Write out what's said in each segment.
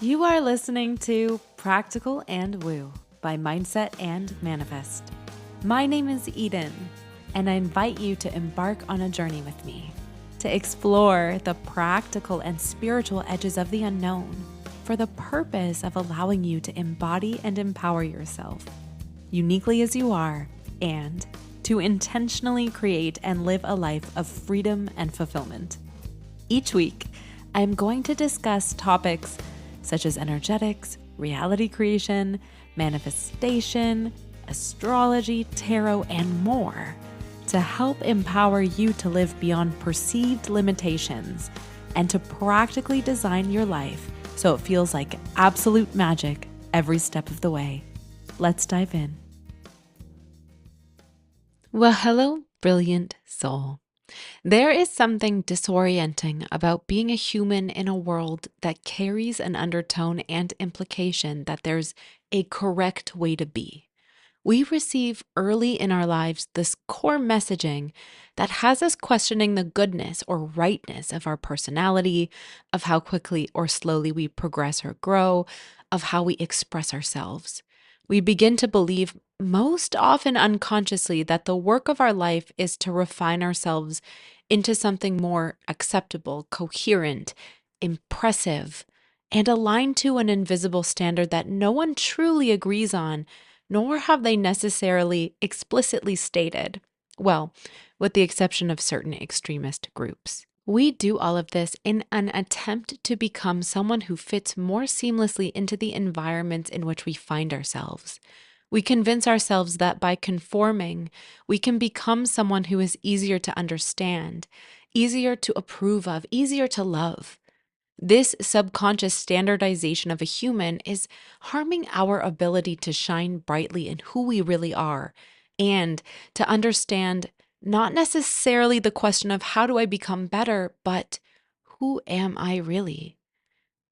You are listening to Practical and Woo by Mindset and Manifest. My name is Eden, and I invite you to embark on a journey with me to explore the practical and spiritual edges of the unknown for the purpose of allowing you to embody and empower yourself uniquely as you are and to intentionally create and live a life of freedom and fulfillment. Each week, I am going to discuss topics such as energetics, reality creation, manifestation, astrology, tarot, and more to help empower you to live beyond perceived limitations and to practically design your life so it feels like absolute magic every step of the way. Let's dive in. Well, hello, brilliant soul. There is something disorienting about being a human in a world that carries an undertone and implication that there's a correct way to be. We receive early in our lives this core messaging that has us questioning the goodness or rightness of our personality, of how quickly or slowly we progress or grow, of how we express ourselves. We begin to believe, most often unconsciously, that the work of our life is to refine ourselves into something more acceptable, coherent, impressive, and aligned to an invisible standard that no one truly agrees on, nor have they necessarily explicitly stated. Well, with the exception of certain extremist groups. We do all of this in an attempt to become someone who fits more seamlessly into the environments in which we find ourselves. We convince ourselves that by conforming, we can become someone who is easier to understand, easier to approve of, easier to love. This subconscious standardization of a human is harming our ability to shine brightly in who we really are and to understand not necessarily the question of how do I become better, but who am I really?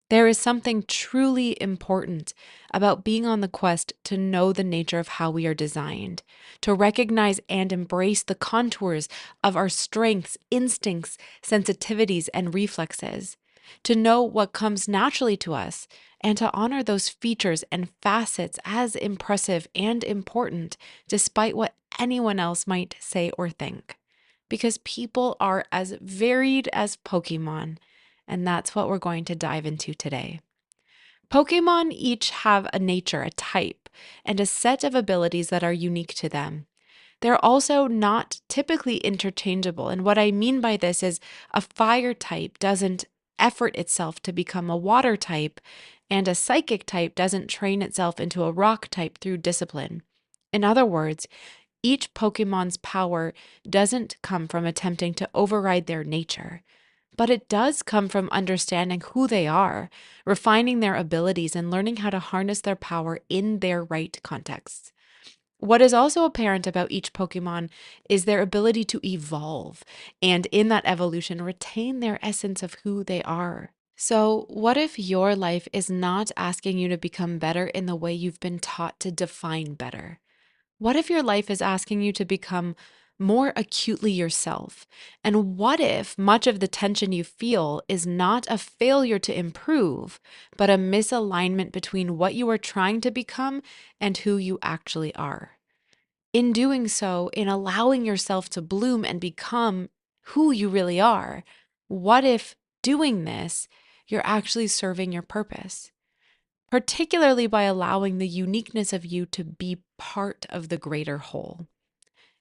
There is something truly important about being on the quest to know the nature of how we are designed, to recognize and embrace the contours of our strengths, instincts, sensitivities, and reflexes, to know what comes naturally to us, and to honor those features and facets as impressive and important, despite what anyone else might say or think. Because people are as varied as Pokémon. And that's what we're going to dive into today. Pokemon each have a nature, a type, and a set of abilities that are unique to them. They're also not typically interchangeable. And what I mean by this is a fire type doesn't effort itself to become a water type, and a psychic type doesn't train itself into a rock type through discipline. In other words, each Pokemon's power doesn't come from attempting to override their nature. But it does come from understanding who they are, refining their abilities, and learning how to harness their power in their right contexts. What is also apparent about each Pokemon is their ability to evolve, and in that evolution, retain their essence of who they are. So, what if your life is not asking you to become better in the way you've been taught to define better? What if your life is asking you to become more acutely yourself? And what if much of the tension you feel is not a failure to improve, but a misalignment between what you are trying to become and who you actually are? In doing so, in allowing yourself to bloom and become who you really are, what if doing this, you're actually serving your purpose? Particularly by allowing the uniqueness of you to be part of the greater whole.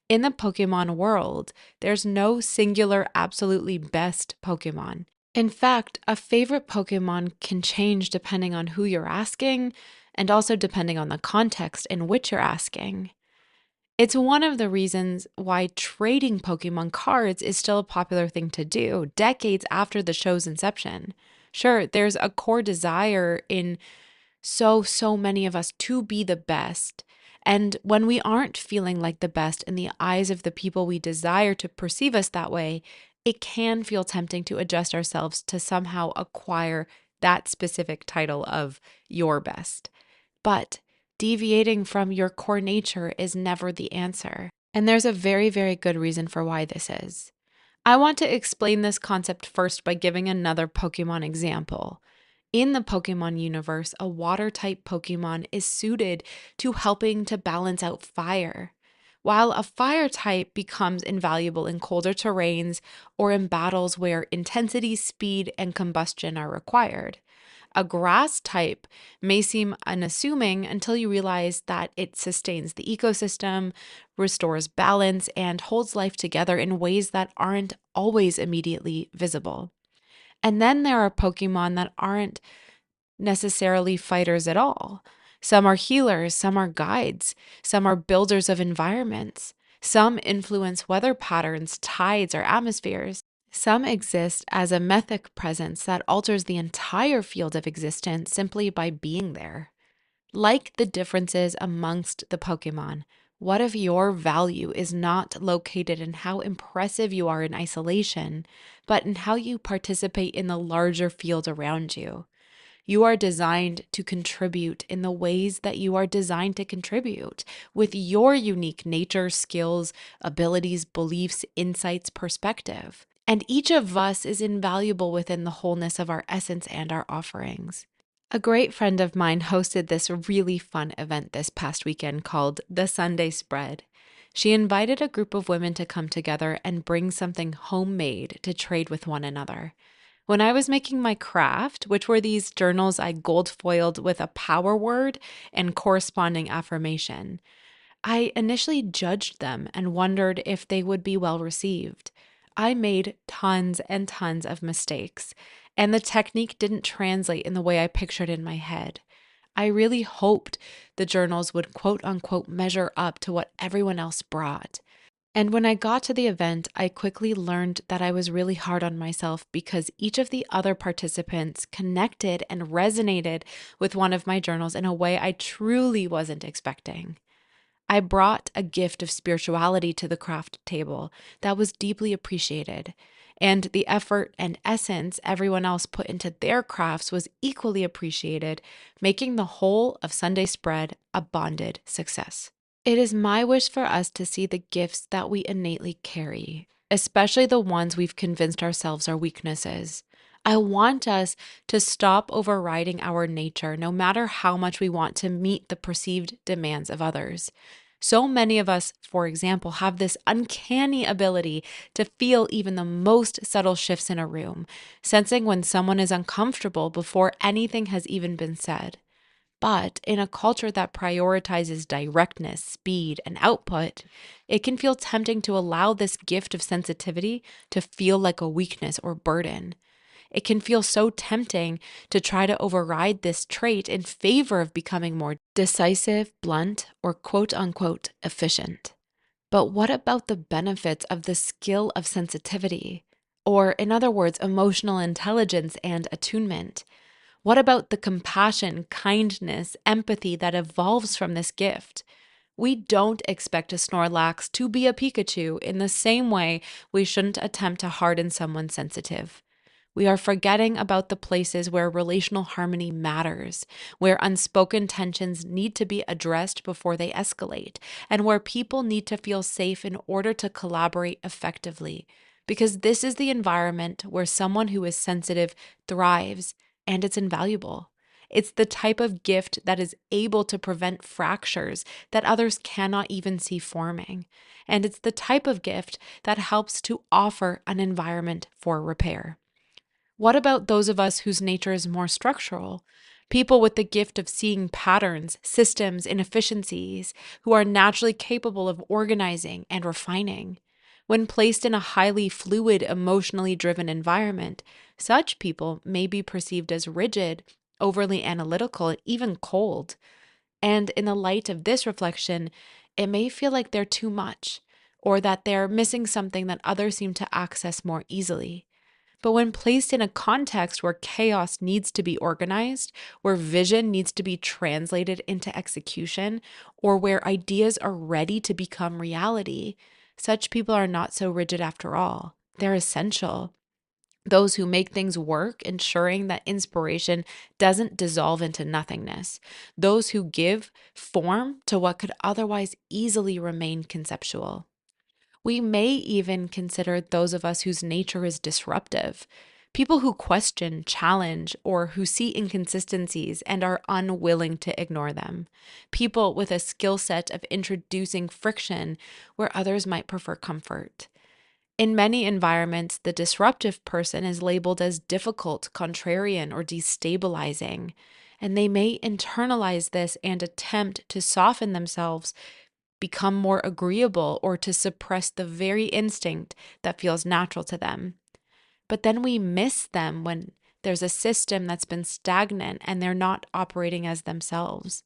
In the Pokemon world, there's no singular, absolutely best Pokemon. In fact, a favorite Pokemon can change depending on who you're asking and also depending on the context in which you're asking. It's one of the reasons why trading Pokemon cards is still a popular thing to do decades after the show's inception. Sure, there's a core desire in so many of us to be the best. And when we aren't feeling like the best in the eyes of the people we desire to perceive us that way, it can feel tempting to adjust ourselves to somehow acquire that specific title of your best. But deviating from your core nature is never the answer. And there's a very good reason for why this is. I want to explain this concept first by giving another Pokemon example. In the Pokemon universe, a water type Pokemon is suited to helping to balance out fire, while a fire type becomes invaluable in colder terrains or in battles where intensity, speed, and combustion are required. A grass type may seem unassuming until you realize that it sustains the ecosystem, restores balance, and holds life together in ways that aren't always immediately visible. And then there are Pokemon that aren't necessarily fighters at all. Some are healers, some are guides, some are builders of environments. Some influence weather patterns, tides, or atmospheres. Some exist as a mythic presence that alters the entire field of existence simply by being there. Like the differences amongst the Pokemon, what if your value is not located in how impressive you are in isolation, but in how you participate in the larger field around you? You are designed to contribute in the ways that you are designed to contribute with your unique nature, skills, abilities, beliefs, insights, perspective. And each of us is invaluable within the wholeness of our essence and our offerings. A great friend of mine hosted this really fun event this past weekend called the Sunday Spread. She invited a group of women to come together and bring something homemade to trade with one another. When I was making my craft, which were these journals I gold foiled with a power word and corresponding affirmation, I initially judged them and wondered if they would be well received. I made tons and tons of mistakes, and the technique didn't translate in the way I pictured in my head. I really hoped the journals would quote unquote measure up to what everyone else brought. And when I got to the event, I quickly learned that I was really hard on myself because each of the other participants connected and resonated with one of my journals in a way I truly wasn't expecting. I brought a gift of spirituality to the craft table that was deeply appreciated, and the effort and essence everyone else put into their crafts was equally appreciated, making the whole of Sunday Spread a bonded success. It is my wish for us to see the gifts that we innately carry, especially the ones we've convinced ourselves are weaknesses. I want us to stop overriding our nature, no matter how much we want to meet the perceived demands of others. So many of us, for example, have this uncanny ability to feel even the most subtle shifts in a room, sensing when someone is uncomfortable before anything has even been said. But in a culture that prioritizes directness, speed, and output, it can feel tempting to allow this gift of sensitivity to feel like a weakness or burden. It can feel so tempting to try to override this trait in favor of becoming more decisive, blunt, or quote unquote efficient. But what about the benefits of the skill of sensitivity? Or, in other words, emotional intelligence and attunement? What about the compassion, kindness, empathy that evolves from this gift? We don't expect a Snorlax to be a Pikachu in the same way we shouldn't attempt to harden someone sensitive. We are forgetting about the places where relational harmony matters, where unspoken tensions need to be addressed before they escalate, and where people need to feel safe in order to collaborate effectively. Because this is the environment where someone who is sensitive thrives, and it's invaluable. It's the type of gift that is able to prevent fractures that others cannot even see forming. And it's the type of gift that helps to offer an environment for repair. What about those of us whose nature is more structural? People with the gift of seeing patterns, systems, inefficiencies, who are naturally capable of organizing and refining. When placed in a highly fluid, emotionally driven environment, such people may be perceived as rigid, overly analytical, and even cold. And in the light of this reflection, it may feel like they're too much, or that they're missing something that others seem to access more easily. But when placed in a context where chaos needs to be organized, where vision needs to be translated into execution, or where ideas are ready to become reality, such people are not so rigid after all. They're essential. Those who make things work, ensuring that inspiration doesn't dissolve into nothingness. Those who give form to what could otherwise easily remain conceptual. We may even consider those of us whose nature is disruptive, People who question, challenge, or who see inconsistencies and are unwilling to ignore them. People with a skill set of introducing friction where others might prefer comfort. In many environments, the disruptive person is labeled as difficult, contrarian, or destabilizing, and they may internalize this and attempt to soften themselves, become more agreeable, or to suppress the very instinct that feels natural to them. But then we miss them when there's a system that's been stagnant and they're not operating as themselves.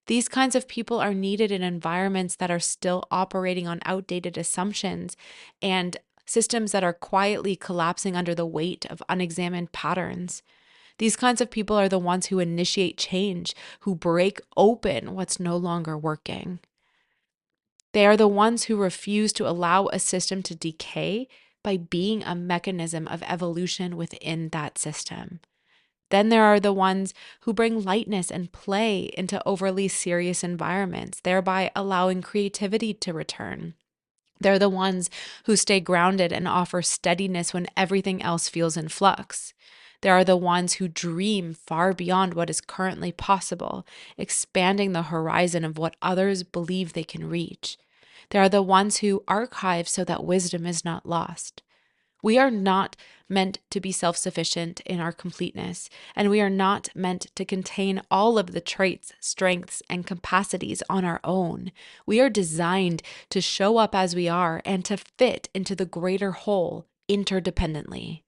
These kinds of people are needed in environments that are still operating on outdated assumptions and systems that are quietly collapsing under the weight of unexamined patterns. These kinds of people are the ones who initiate change, who break open what's no longer working. They are the ones who refuse to allow a system to decay by being a mechanism of evolution within that system. Then there are the ones who bring lightness and play into overly serious environments, thereby allowing creativity to return. They're the ones who stay grounded and offer steadiness when everything else feels in flux. There are the ones who dream far beyond what is currently possible, expanding the horizon of what others believe they can reach. There are the ones who archive so that wisdom is not lost. We are not meant to be self sufficient in our completeness, and we are not meant to contain all of the traits, strengths, and capacities on our own. We are designed to show up as we are and to fit into the greater whole interdependently.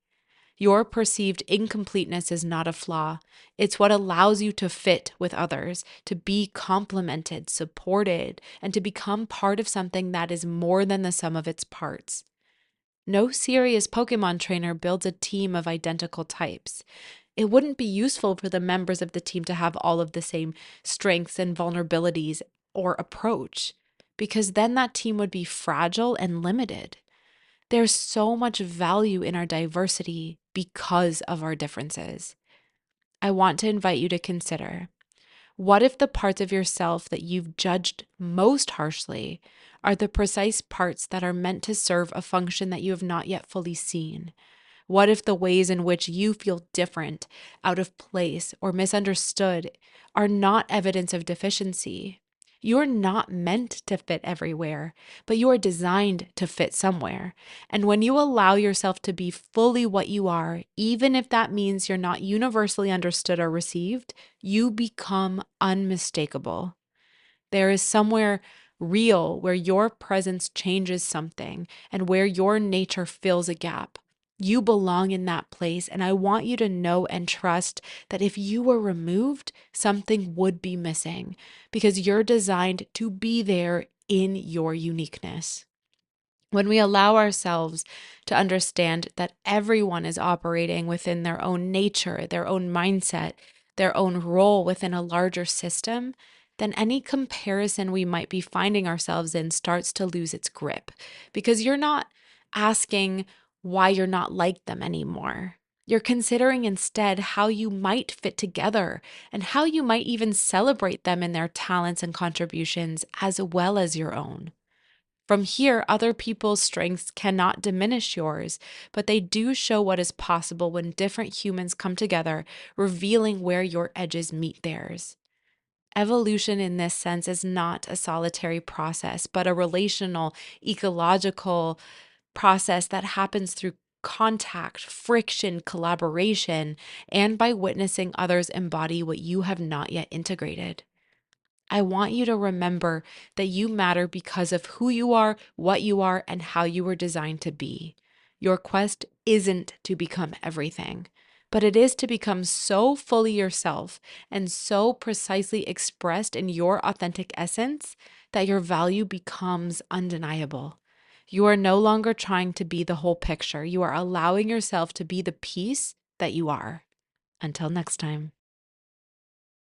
Your perceived incompleteness is not a flaw. It's what allows you to fit with others, to be complemented, supported, and to become part of something that is more than the sum of its parts. No serious Pokémon trainer builds a team of identical types. It wouldn't be useful for the members of the team to have all of the same strengths and vulnerabilities or approach, because then that team would be fragile and limited. There's so much value in our diversity because of our differences. I want to invite you to consider, what if the parts of yourself that you've judged most harshly are the precise parts that are meant to serve a function that you have not yet fully seen? What if the ways in which you feel different, out of place, or misunderstood are not evidence of deficiency? You're not meant to fit everywhere, but you are designed to fit somewhere. And when you allow yourself to be fully what you are, even if that means you're not universally understood or received, you become unmistakable. There is somewhere real where your presence changes something and where your nature fills a gap. You belong in that place, and I want you to know and trust that if you were removed, something would be missing because you're designed to be there in your uniqueness. When we allow ourselves to understand that everyone is operating within their own nature, their own mindset, their own role within a larger system, then any comparison we might be finding ourselves in starts to lose its grip because you're not asking why you're not like them anymore. You're considering instead how you might fit together and how you might even celebrate them in their talents and contributions as well as your own. From here, other people's strengths cannot diminish yours, but they do show what is possible when different humans come together, revealing where your edges meet theirs. Evolution in this sense is not a solitary process, but a relational, ecological process that happens through contact, friction, collaboration, and by witnessing others embody what you have not yet integrated. I want you to remember that you matter because of who you are, what you are, and how you were designed to be. Your quest isn't to become everything, but it is to become so fully yourself and so precisely expressed in your authentic essence that your value becomes undeniable. You are no longer trying to be the whole picture. You are allowing yourself to be the piece that you are. Until next time.